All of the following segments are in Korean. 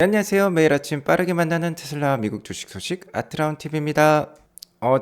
안녕하세요. 매일 아침 빠르게 만나는 테슬라 미국 주식 소식 아트라운TV입니다.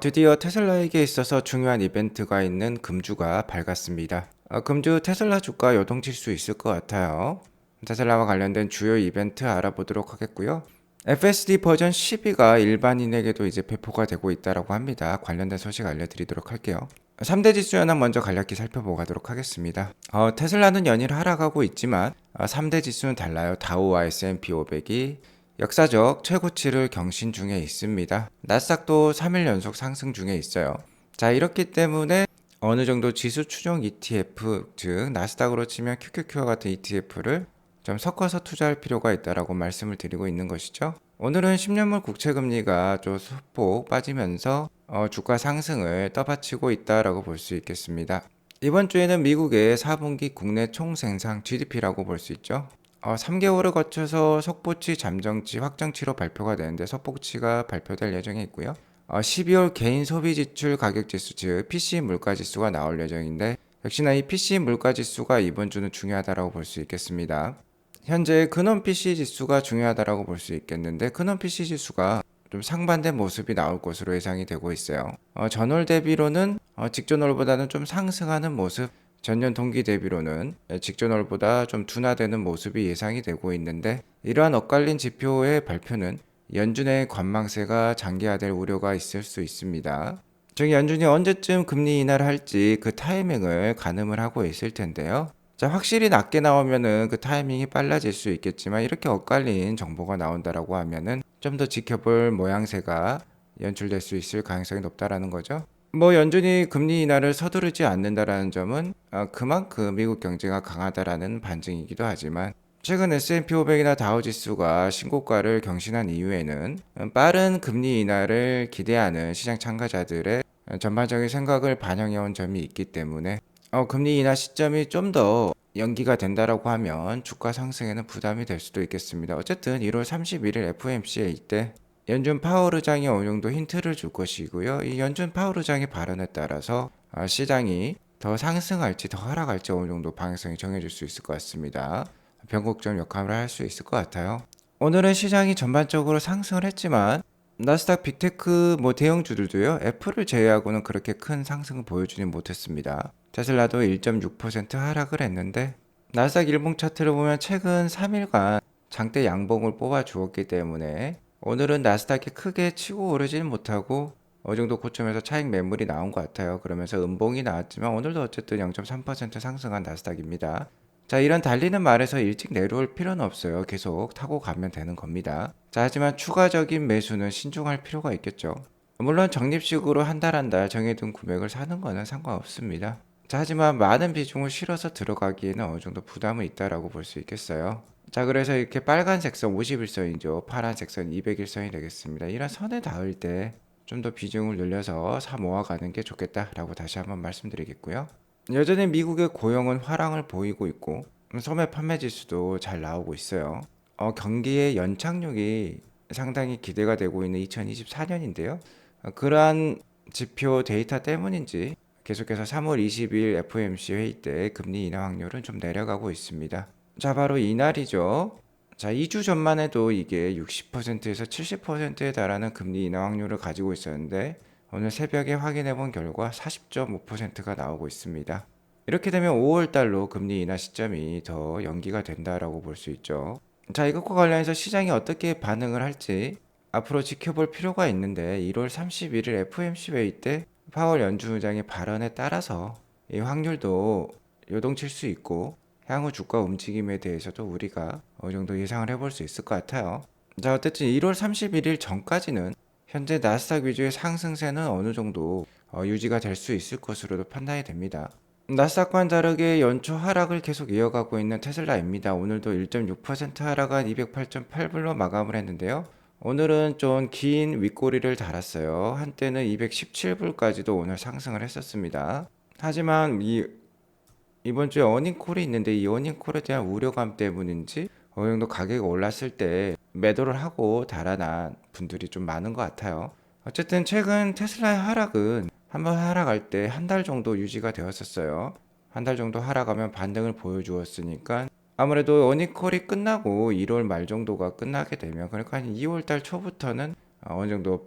드디어 테슬라에게 있어서 중요한 이벤트가 있는 금주가 밝았습니다. 금주 테슬라 주가 요동칠 수 있을 것 같아요. 테슬라와 관련된 주요 이벤트 알아보도록 하겠고요. FSD 버전 12가 일반인에게도 이제 배포가 되고 있다고 합니다. 관련된 소식 알려드리도록 할게요. 3대 지수 현황 먼저 간략히 살펴보도록 하겠습니다. 테슬라는 연일 하락하고 있지만 3대 지수는 달라요. 다우와 S&P 500이 역사적 최고치를 경신 중에 있습니다. 나스닥도 3일 연속 상승 중에 있어요. 자, 이렇기 때문에 어느 정도 지수 추종 ETF, 즉 나스닥으로 치면 QQQ와 같은 ETF를 좀 섞어서 투자할 필요가 있다라고 말씀을 드리고 있는 것이죠. 오늘은 10년물 국채금리가 좀 소폭 빠지면서 주가 상승을 떠받치고 있다라고 볼 수 있겠습니다. 이번 주에는 미국의 4분기 국내 총생산 GDP라고 볼 수 있죠. 3개월을 거쳐서 속보치, 잠정치, 확정치로 발표가 되는데 속보치가 발표될 예정에 있고요. 12월 개인 소비 지출 가격 지수, 즉 PC 물가 지수가 나올 예정인데 역시나 이 PC 물가 지수가 이번 주는 중요하다고 볼 수 있겠습니다. 현재 근원 PC 지수가 중요하다고 볼 수 있겠는데 근원 PC 지수가 좀 상반된 모습이 나올 것으로 예상이 되고 있어요. 전월 대비로는 직전월보다는 좀 상승하는 모습, 전년 동기 대비로는 직전월보다 좀 둔화되는 모습이 예상이 되고 있는데 이러한 엇갈린 지표의 발표는 연준의 관망세가 장기화될 우려가 있을 수 있습니다. 즉 연준이 언제쯤 금리 인하를 할지 그 타이밍을 가늠을 하고 있을 텐데요. 자, 확실히 낮게 나오면은 그 타이밍이 빨라질 수 있겠지만 이렇게 엇갈린 정보가 나온다라고 하면은 좀 더 지켜볼 모양새가 연출될 수 있을 가능성이 높다라는 거죠. 뭐 연준이 금리 인하를 서두르지 않는다라는 점은 그만큼 미국 경제가 강하다라는 반증이기도 하지만 최근 S&P 500이나 다우지수가 신고가를 경신한 이후에는 빠른 금리 인하를 기대하는 시장 참가자들의 전반적인 생각을 반영해온 점이 있기 때문에 금리 인하 시점이 좀 더 연기가 된다라고 하면 주가 상승에는 부담이 될 수도 있겠습니다. 어쨌든 1월 31일 FOMC에 이때 연준 파월 의장이 어느 정도 힌트를 줄 것이고요. 이 연준 파월 의장의 발언에 따라서 시장이 더 상승할지 더 하락할지 어느 정도 방향성이 정해질 수 있을 것 같습니다. 변곡점 역할을 할 수 있을 것 같아요. 오늘은 시장이 전반적으로 상승을 했지만 나스닥 빅테크 대형주들도요. 애플을 제외하고는 그렇게 큰 상승을 보여주진 못했습니다. 테슬라도 1.6% 하락을 했는데 나스닥 일봉 차트를 보면 최근 3일간 장대 양봉을 뽑아 주었기 때문에 오늘은 나스닥이 크게 치고 오르지는 못하고 어느 정도 고점에서 차익 매물이 나온 것 같아요. 그러면서 음봉이 나왔지만 오늘도 어쨌든 0.3% 상승한 나스닥입니다. 자, 이런 달리는 말에서 일찍 내려올 필요는 없어요. 계속 타고 가면 되는 겁니다. 자, 하지만 추가적인 매수는 신중할 필요가 있겠죠. 물론 적립식으로 한 달 한 달 정해둔 금액을 사는 거는 상관없습니다. 자, 하지만 많은 비중을 실어서 들어가기에는 어느 정도 부담은 있다라고 볼 수 있겠어요. 자, 그래서 이렇게 빨간색 선 51선이죠. 파란색 선 201선이 되겠습니다. 이런 선에 닿을 때 좀 더 비중을 늘려서 사 모아가는 게 좋겠다라고 다시 한번 말씀드리겠고요. 여전히 미국의 고용은 화랑을 보이고 있고 소매 판매 지수도 잘 나오고 있어요. 경기의 연착륙이 상당히 기대가 되고 있는 2024년인데요. 그러한 지표 데이터 때문인지 계속해서 3월 20일 FOMC 회의 때 금리 인하 확률은 좀 내려가고 있습니다. 자, 바로 이날이죠. 자, 2주 전만 해도 이게 60%에서 70%에 달하는 금리 인하 확률을 가지고 있었는데 오늘 새벽에 확인해 본 결과 40.5%가 나오고 있습니다. 이렇게 되면 5월 달로 금리 인하 시점이 더 연기가 된다라고 볼 수 있죠. 자, 이것과 관련해서 시장이 어떻게 반응을 할지 앞으로 지켜볼 필요가 있는데 1월 31일 FOMC 회의 때 파월 연준 의장의 발언에 따라서 이 확률도 요동칠 수 있고 향후 주가 움직임에 대해서도 우리가 어느 정도 예상을 해볼 수 있을 것 같아요. 자, 어쨌든 1월 31일 전까지는 현재 나스닥 위주의 상승세는 어느 정도 유지가 될 수 있을 것으로도 판단이 됩니다. 나스닥과는 다르게 연초 하락을 계속 이어가고 있는 테슬라입니다. 오늘도 1.6% 하락한 208.8불로 마감을 했는데요. 오늘은 좀 긴 윗꼬리를 달았어요. 한때는 217불까지도 오늘 상승을 했었습니다. 하지만 이번 주에 어닝콜이 있는데 이 어닝콜에 대한 우려감 때문인지 어느 정도 가격이 올랐을 때 매도를 하고 달아난 분들이 좀 많은 것 같아요. 어쨌든 최근 테슬라의 하락은 한번 하락할 때 한 달 정도 유지가 되었었어요. 한 달 정도 하락하면 반등을 보여주었으니까 아무래도 어닝콜이 끝나고 1월 말 정도가 끝나게 되면, 그러니까 한 2월 달 초부터는 어느 정도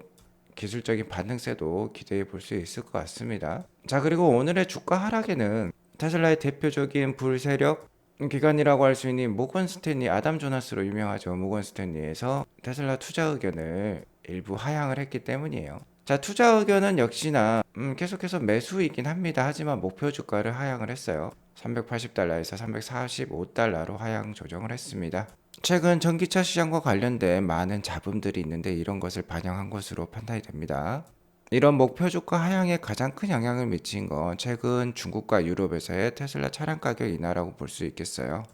기술적인 반등세도 기대해 볼 수 있을 것 같습니다. 자, 그리고 오늘의 주가 하락에는 테슬라의 대표적인 불세력 기관이라고 할 수 있는 모건 스탠리, 아담 조나스로 유명하죠. 모건 스탠리에서 테슬라 투자 의견을 일부 하향을 했기 때문이에요. 자, 투자 의견은 역시나 계속해서 매수이긴 합니다. 하지만 목표 주가를 하향을 했어요. 380달러에서 345달러로 하향 조정을 했습니다. 최근 전기차 시장과 관련된 많은 잡음들이 있는데 이런 것을 반영한 것으로 판단이 됩니다. 이런 목표 주가 하향에 가장 큰 영향을 미친 건 최근 중국과 유럽에서의 테슬라 차량 가격 인하라고 볼 수 있겠어요.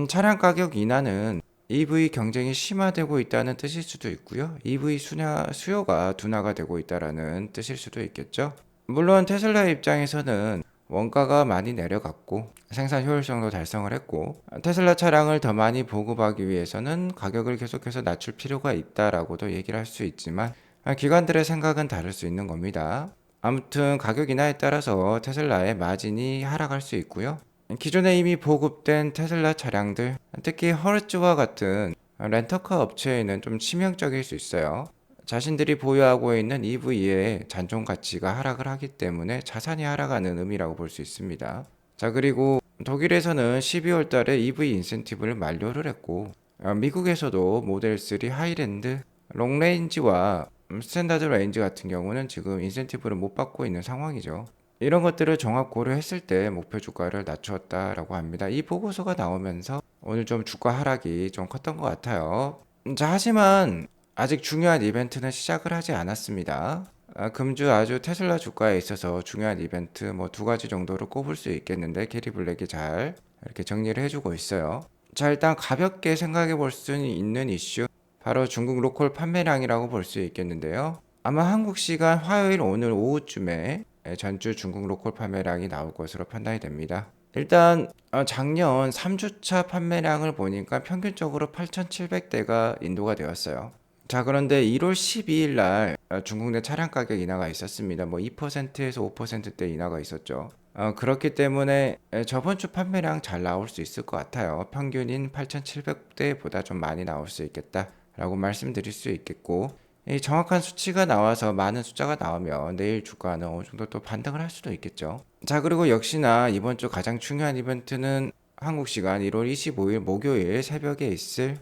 차량 가격 인하는 EV 경쟁이 심화되고 있다는 뜻일 수도 있고요. EV 수요가 둔화가 되고 있다는 뜻일 수도 있겠죠. 물론 테슬라의 입장에서는 원가가 많이 내려갔고 생산 효율성도 달성을 했고 테슬라 차량을 더 많이 보급하기 위해서는 가격을 계속해서 낮출 필요가 있다라고도 얘기를 할 수 있지만 기관들의 생각은 다를 수 있는 겁니다. 아무튼 가격 인하에 따라서 테슬라의 마진이 하락할 수 있고요. 기존에 이미 보급된 테슬라 차량들, 특히 허르츠와 같은 렌터카 업체에는 좀 치명적일 수 있어요. 자신들이 보유하고 있는 EV의 잔존 가치가 하락을 하기 때문에 자산이 하락하는 의미라고 볼 수 있습니다. 자, 그리고 독일에서는 12월 달에 EV 인센티브를 만료를 했고, 미국에서도 모델 3 하이랜드, 롱레인지와 스탠다드 레인지 같은 경우는 지금 인센티브를 못 받고 있는 상황이죠. 이런 것들을 종합 고려했을 때 목표 주가를 낮추었다라고 합니다. 이 보고서가 나오면서 오늘 좀 주가 하락이 좀 컸던 것 같아요. 자, 하지만 아직 중요한 이벤트는 시작을 하지 않았습니다. 금주 아주 테슬라 주가에 있어서 중요한 이벤트 뭐 두 가지 정도로 꼽을 수 있겠는데 캐리 블랙이 잘 이렇게 정리를 해주고 있어요. 자, 일단 가볍게 생각해 볼 수 있는 이슈, 바로 중국 로컬 판매량이라고 볼 수 있겠는데요. 아마 한국 시간 화요일 오늘 오후쯤에 전주 중국 로컬 판매량이 나올 것으로 판단이 됩니다. 일단 작년 3주차 판매량을 보니까 평균적으로 8,700대가 인도가 되었어요. 자, 그런데 1월 12일 날 중국 내 차량 가격 인하가 있었습니다. 뭐 2%에서 5%대 인하가 있었죠. 그렇기 때문에 저번 주 판매량 잘 나올 수 있을 것 같아요. 평균인 8,700대보다 좀 많이 나올 수 있겠다라고 말씀드릴 수 있겠고, 이 정확한 수치가 나와서 많은 숫자가 나오면 내일 주가는 어느 정도 또 반등을 할 수도 있겠죠. 자, 그리고 역시나 이번 주 가장 중요한 이벤트는 한국 시간 1월 25일 목요일 새벽에 있을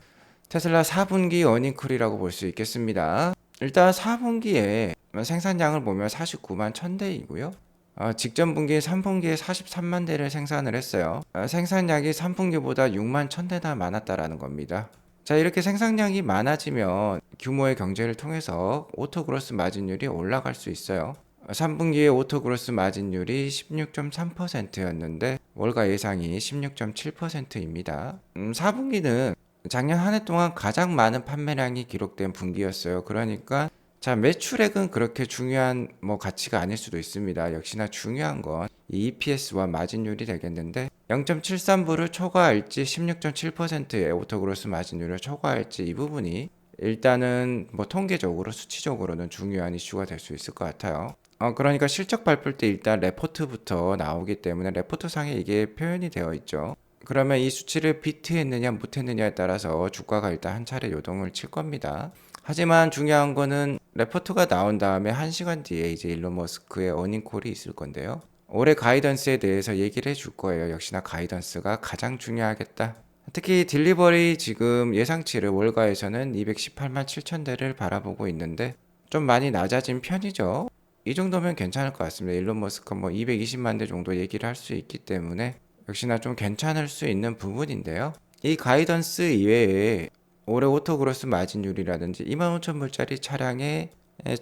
테슬라 4분기 어닝콜이라고 볼 수 있겠습니다. 일단 4분기에 생산량을 보면 49만 1000대이고요. 직전 분기 3분기에 43만 대를 생산을 했어요. 생산량이 3분기보다 6만 1000대나 많았다라는 겁니다. 자, 이렇게 생산량이 많아지면 규모의 경제를 통해서 오토그로스 마진율이 올라갈 수 있어요. 3분기에 오토그로스 마진율이 16.3%였는데 월가 예상이 16.7%입니다. 4분기는 작년 한 해 동안 가장 많은 판매량이 기록된 분기였어요. 그러니까 자, 매출액은 그렇게 중요한 가치가 아닐 수도 있습니다. 역시나 중요한 건 이 EPS와 마진율이 되겠는데 0.73불을 초과할지 16.7%의 오토그로스 마진율을 초과할지 이 부분이 일단은 통계적으로 수치적으로는 중요한 이슈가 될 수 있을 것 같아요. 그러니까 실적 발표일 때 일단 레포트부터 나오기 때문에 레포트상에 이게 표현이 되어 있죠. 그러면 이 수치를 비트했느냐 못했느냐에 따라서 주가가 일단 한 차례 요동을 칠 겁니다. 하지만 중요한 거는 레포트가 나온 다음에 1시간 뒤에 이제 일론 머스크의 어닝콜이 있을 건데요. 올해 가이던스에 대해서 얘기를 해줄 거예요. 역시나 가이던스가 가장 중요하겠다. 특히 딜리버리 지금 예상치를 월가에서는 218만 7천 대를 바라보고 있는데 좀 많이 낮아진 편이죠. 이 정도면 괜찮을 것 같습니다. 일론 머스크 220만 대 정도 얘기를 할 수 있기 때문에 역시나 좀 괜찮을 수 있는 부분인데요. 이 가이던스 이외에 올해 오토그로스 마진율이라든지 25,000불짜리 차량의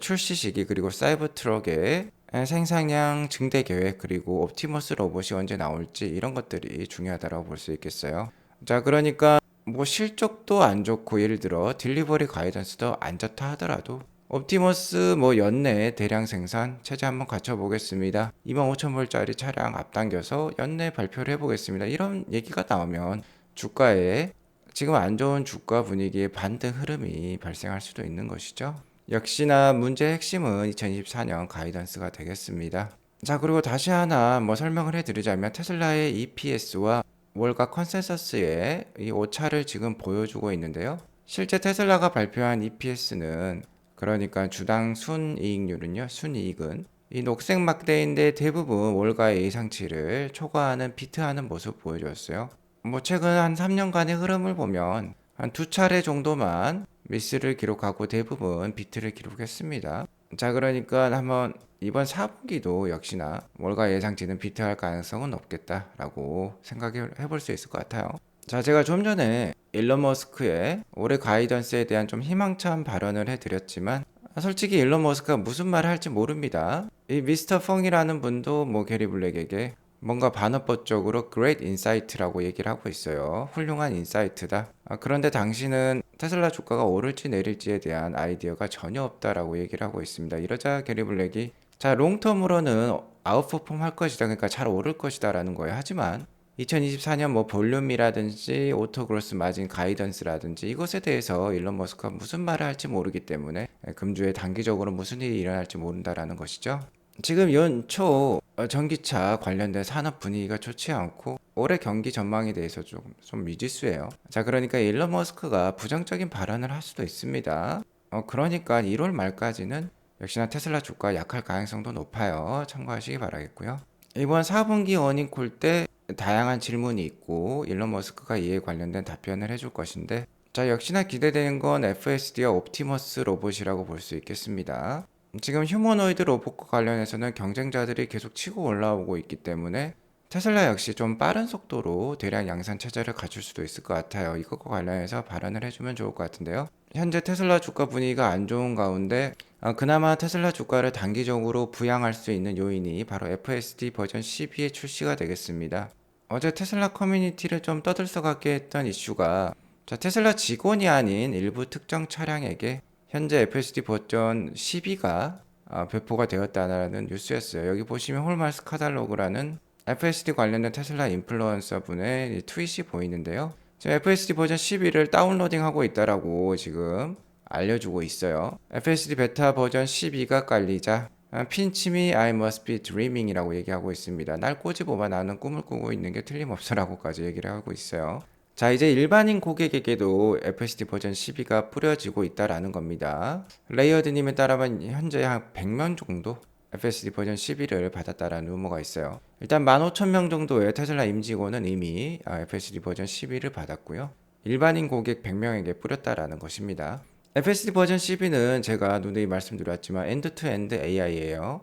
출시 시기, 그리고 사이버 트럭의 생산량 증대 계획, 그리고 옵티머스 로봇이 언제 나올지 이런 것들이 중요하다고 볼 수 있겠어요. 자, 그러니까 실적도 안 좋고 예를 들어 딜리버리 가이던스도 안 좋다 하더라도 옵티머스 연내 대량 생산 체제 한번 갖춰 보겠습니다. 25,000불짜리 차량 앞당겨서 연내 발표를 해보겠습니다. 이런 얘기가 나오면 주가에 지금 안 좋은 주가 분위기의 반등 흐름이 발생할 수도 있는 것이죠. 역시나 문제의 핵심은 2024년 가이던스가 되겠습니다. 자, 그리고 다시 하나 설명을 해드리자면 테슬라의 EPS와 월가 컨센서스에 이 오차를 지금 보여주고 있는데요. 실제 테슬라가 발표한 EPS는 그러니까 주당 순이익률은요. 순이익은 이 녹색 막대인데 대부분 월가의 예상치를 초과하는 비트하는 모습 보여줬어요. 뭐 최근 한 3년간의 흐름을 보면 한 두 차례 정도만 미스를 기록하고 대부분 비트를 기록했습니다. 자, 그러니까 한번 이번 4분기도 역시나 월가 예상치는 비트할 가능성은 없겠다라고 생각해 볼 수 있을 것 같아요. 자, 제가 좀 전에 일론 머스크의 올해 가이던스에 대한 좀 희망찬 발언을 해드렸지만 솔직히 일론 머스크가 무슨 말을 할지 모릅니다. 이 미스터 펑이라는 분도 뭐 게리 블랙에게 뭔가 반어법적으로 Great Insight라고 얘기를 하고 있어요. 훌륭한 인사이트다. 그런데 당신은 테슬라 주가가 오를지 내릴지에 대한 아이디어가 전혀 없다라고 얘기를 하고 있습니다. 이러자 게리 블랙이 자, 롱텀으로는 아웃퍼폼 할 것이다. 그러니까 잘 오를 것이다 라는 거예요. 하지만 2024년 뭐 볼륨이라든지 오토그로스 마진 가이던스라든지 이것에 대해서 일론 머스크가 무슨 말을 할지 모르기 때문에 금주에 단기적으로 무슨 일이 일어날지 모른다라는 것이죠. 지금 연초 전기차 관련된 산업 분위기가 좋지 않고 올해 경기 전망에 대해서 좀 미지수예요. 자, 그러니까 일론 머스크가 부정적인 발언을 할 수도 있습니다. 그러니까 1월 말까지는 역시나 테슬라 주가 약할 가능성도 높아요. 참고하시기 바라겠고요. 이번 4분기 어닝콜 때 다양한 질문이 있고 일론 머스크가 이에 관련된 답변을 해줄 것인데 자, 역시나 기대되는 건 FSD와 옵티머스 로봇이라고 볼 수 있겠습니다. 지금 휴머노이드 로봇과 관련해서는 경쟁자들이 계속 치고 올라오고 있기 때문에 테슬라 역시 좀 빠른 속도로 대량 양산 체제를 갖출 수도 있을 것 같아요. 이것과 관련해서 발언을 해주면 좋을 것 같은데요. 현재 테슬라 주가 분위기가 안 좋은 가운데 그나마 테슬라 주가를 단기적으로 부양할 수 있는 요인이 바로 FSD 버전 12의 출시가 되겠습니다. 어제 테슬라 커뮤니티를 좀 떠들썩하게 했던 이슈가 자, 테슬라 직원이 아닌 일부 특정 차량에게 현재 FSD 버전 12가 배포가 되었다는 뉴스였어요. 여기 보시면 홀마스 카탈로그라는 FSD 관련된 테슬라 인플루언서 분의 트윗이 보이는데요. 지금 FSD 버전 12를 다운로딩하고 있다라고 지금 알려주고 있어요. FSD 베타 버전 12가 깔리자 핀치미 I must be dreaming 이라고 얘기하고 있습니다. 날 꼬집어봐 나는 꿈을 꾸고 있는 게 틀림없어라고까지 얘기를 하고 있어요. 자, 이제 일반인 고객에게도 FSD 버전 12가 뿌려지고 있다라는 겁니다. 레이어드님에 따르면 현재 한 100명 정도 FSD 버전 12를 받았다라는 루머가 있어요. 일단 15,000명 정도의 테슬라 임직원은 이미 FSD 버전 12를 받았고요. 일반인 고객 100명에게 뿌렸다라는 것입니다. FSD 버전 12는 제가 누누이 말씀드렸지만 엔드-투-엔드 AI예요.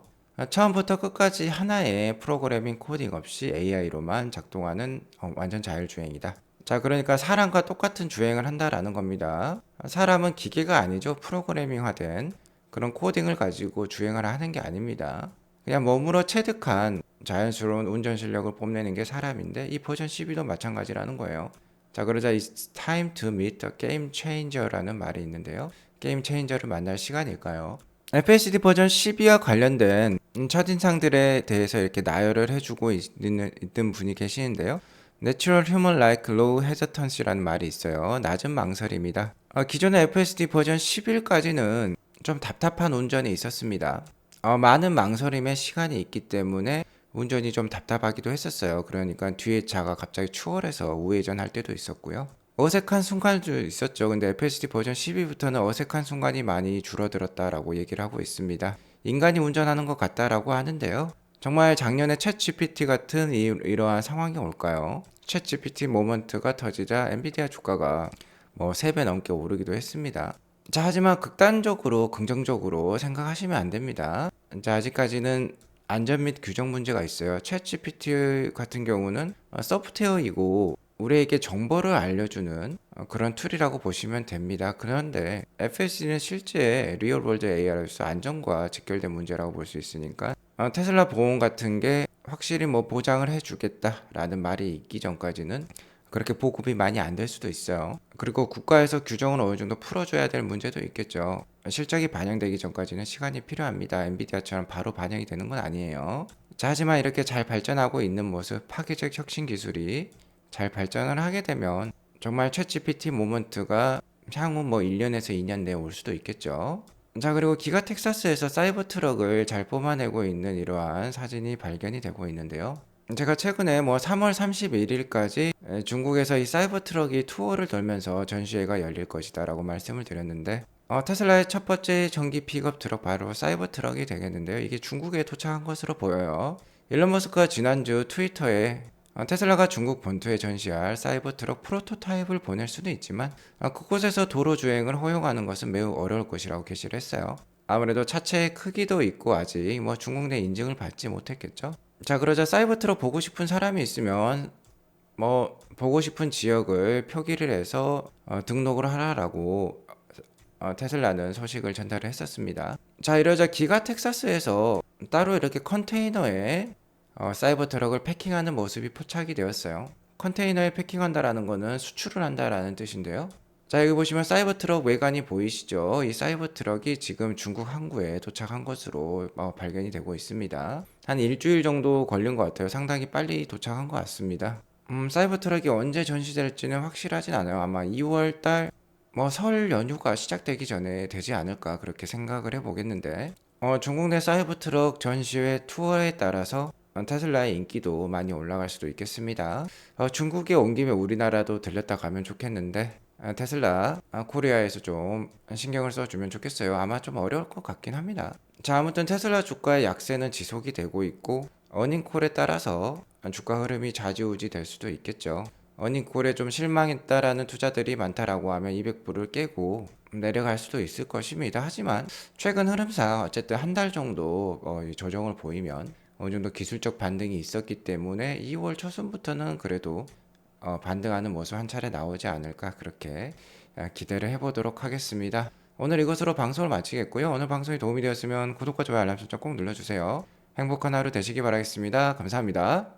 처음부터 끝까지 하나의 프로그래밍 코딩 없이 AI로만 작동하는 완전 자율주행이다. 자, 그러니까 사람과 똑같은 주행을 한다라는 겁니다. 사람은 기계가 아니죠. 프로그래밍화된 그런 코딩을 가지고 주행을 하는 게 아닙니다. 그냥 몸으로 체득한 자연스러운 운전 실력을 뽐내는 게 사람인데 이 버전 12도 마찬가지라는 거예요. 자, 그러자 It's time to meet the game changer라는 말이 있는데요. 게임 체인저를 만날 시간일까요? FSD 버전 12와 관련된 첫인상들에 대해서 이렇게 나열을 해주고 있는 분이 계시는데요. Natural Human Like Low Hesitancy라는 말이 있어요. 낮은 망설임이다. 기존의 FSD 버전 11까지는 좀 답답한 운전이 있었습니다. 많은 망설임의 시간이 있기 때문에 운전이 좀 답답하기도 했었어요. 그러니까 뒤에 차가 갑자기 추월해서 우회전 할 때도 있었고요. 어색한 순간도 있었죠. 근데 FSD 버전 12부터는 어색한 순간이 많이 줄어들었다라고 얘기를 하고 있습니다. 인간이 운전하는 것 같다라고 하는데요. 정말 작년에 챗GPT 같은 이러한 상황이 올까요? 챗GPT 모먼트가 터지자 엔비디아 주가가 뭐 3배 넘게 오르기도 했습니다. 자, 하지만 극단적으로 긍정적으로 생각하시면 안 됩니다. 자, 아직까지는 안전 및 규정 문제가 있어요. 챗GPT 같은 경우는 소프트웨어이고 우리에게 정보를 알려주는 그런 툴이라고 보시면 됩니다. 그런데 FSD는 실제 리얼월드 AI로서 안전과 직결된 문제라고 볼 수 있으니까 테슬라 보험 같은 게 확실히 뭐 보장을 해주겠다라는 말이 있기 전까지는 그렇게 보급이 많이 안 될 수도 있어요. 그리고 국가에서 규정을 어느 정도 풀어줘야 될 문제도 있겠죠. 실적이 반영되기 전까지는 시간이 필요합니다. 엔비디아처럼 바로 반영이 되는 건 아니에요. 자, 하지만 이렇게 잘 발전하고 있는 모습, 파괴적 혁신 기술이 잘 발전을 하게 되면 정말 챗GPT 모먼트가 향후 뭐 1년에서 2년 내에 올 수도 있겠죠. 자, 그리고 기가 텍사스에서 사이버 트럭을 잘 뽑아내고 있는 이러한 사진이 발견이 되고 있는데요. 제가 최근에 뭐 3월 31일까지 중국에서 이 사이버 트럭이 투어를 돌면서 전시회가 열릴 것이다라고 말씀을 드렸는데 테슬라의 첫 번째 전기 픽업 트럭 바로 사이버 트럭이 되겠는데요. 이게 중국에 도착한 것으로 보여요. 일론 머스크가 지난주 트위터에 테슬라가 중국 본토에 전시할 사이버 트럭 프로토타입을 보낼 수는 있지만 그곳에서 도로 주행을 허용하는 것은 매우 어려울 것이라고 게시를 했어요. 아무래도 차체의 크기도 있고 아직 뭐 중국 내 인증을 받지 못했겠죠. 자, 그러자 사이버 트럭 보고 싶은 사람이 있으면 뭐 보고 싶은 지역을 표기를 해서 등록을 하라라고 테슬라는 소식을 전달을 했었습니다. 자, 이러자 기가 텍사스에서 따로 이렇게 컨테이너에 사이버 트럭을 패킹하는 모습이 포착이 되었어요. 컨테이너에 패킹한다라는 거는 수출을 한다라는 뜻인데요. 자, 여기 보시면 사이버 트럭 외관이 보이시죠? 이 사이버 트럭이 지금 중국 항구에 도착한 것으로 발견이 되고 있습니다. 한 일주일 정도 걸린 것 같아요. 상당히 빨리 도착한 것 같습니다. 사이버 트럭이 언제 전시될지는 확실하진 않아요. 아마 2월 달 뭐 설 연휴가 시작되기 전에 되지 않을까 그렇게 생각을 해보겠는데 중국 내 사이버 트럭 전시회 투어에 따라서 테슬라의 인기도 많이 올라갈 수도 있겠습니다. 중국에 온 김에 우리나라도 들렸다 가면 좋겠는데 테슬라 코리아에서 좀 신경을 써주면 좋겠어요. 아마 좀 어려울 것 같긴 합니다. 자, 아무튼 테슬라 주가의 약세는 지속이 되고 있고 어닝콜에 따라서 주가 흐름이 좌지우지 될 수도 있겠죠. 어닝콜에 좀 실망했다라는 투자들이 많다라고 하면 200불을 깨고 내려갈 수도 있을 것입니다. 하지만 최근 흐름상 어쨌든 한 달 정도 이 조정을 보이면 어느 정도 기술적 반등이 있었기 때문에 2월 초순부터는 그래도 반등하는 모습 한 차례 나오지 않을까 그렇게 기대를 해보도록 하겠습니다. 오늘 이것으로 방송을 마치겠고요. 오늘 방송이 도움이 되었으면 구독과 좋아요 알람 설정 꼭 눌러주세요. 행복한 하루 되시기 바라겠습니다. 감사합니다.